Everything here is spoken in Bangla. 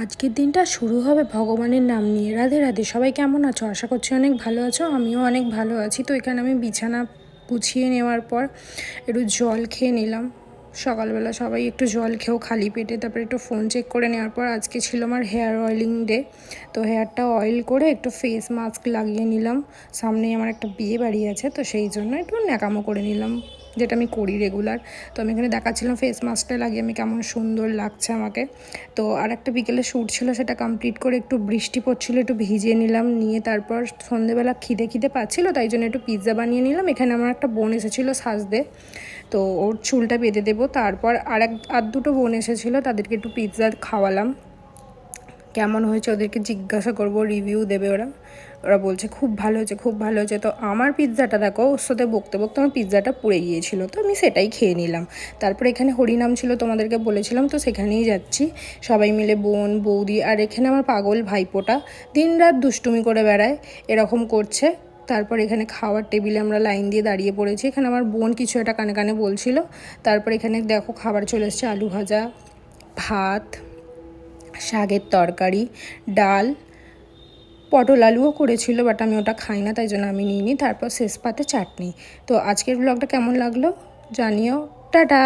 আজকের দিনটা শুরু হবে ভগবানের নাম নিয়ে। রাধে রাধে। সবাই কেমন আছো? আশা করছি অনেক ভালো আছো। আমিও অনেক ভালো আছি। তো এখানে আমি বিছানা গুছিয়ে নেওয়ার পর একটু জল খেয়ে নিলাম। সকালবেলা সবাই একটু জল খেয়েও খালি পেটে, তারপরে একটু ফোন চেক করে নেওয়ার পর আজকে ছিল আমার হেয়ার অয়েলিং ডে। তো হেয়ারটা অয়েল করে একটু ফেস মাস্ক লাগিয়ে নিলাম। সামনেই আমার একটা বিয়ে বাড়ি আছে, তো সেই জন্য একটু ন্যাকামো করে নিলাম, যেটা আমি করি রেগুলার। তো আমি এখানে দেখাচ্ছিলাম ফেস মাস্কটা লাগিয়ে আমি কেমন সুন্দর লাগছে আমাকে। তো আর একটা বিকেলে শ্যুট ছিল, সেটা কমপ্লিট করে একটু বৃষ্টি পড়ছিল, একটু ভিজিয়ে নিলাম। নিয়ে তারপর সন্ধেবেলা খিদে পাচ্ছিল, তাই জন্য একটু পিৎজা বানিয়ে নিলাম। এখানে আমার একটা বোন এসেছিলো সাজতে, তো ওর চুলটা বেঁধে দেবো। তারপর আর দুটো বোন এসেছিলো, তাদেরকে একটু পিৎজা খাওয়ালাম। কেমন হয়েছে ওদেরকে জিজ্ঞাসা করব, রিভিউ দেবে ওরা। ওরা বলছে খুব ভালো হয়েছে, খুব ভালো হয়েছে। তো আমার পিৎজাটা দেখো, ওর সাথে বকতে আমার পিৎজাটা পুড়ে গিয়েছিলো, তো আমি সেটাই খেয়ে নিলাম। তারপর এখানে হরিনাম ছিল, তোমাদেরকে বলেছিলাম, তো সেখানেই যাচ্ছি সবাই মিলে, বোন বৌদি। আর এখানে আমার পাগল ভাইপোটা দিনরাত দুষ্টুমি করে বেড়ায়, এরকম করছে। তারপর এখানে খাওয়ার টেবিলে আমরা লাইন দিয়ে দাঁড়িয়ে পড়েছি। এখানে আমার বোন কিছু একটা কানে কানে বলছিল। তারপর এখানে দেখো খাবার চলে এসেছে, আলু ভাজা, ভাত, শাকের তরকারি, ডাল, পটল আলুও করেছিল, বাট আমি ওটা খাই না, তাই জন্য আমি নিইনি। তারপর শেষ পাতে চাটনি। তো আজকের ব্লগটা কেমন লাগলো জানিও। টাটা।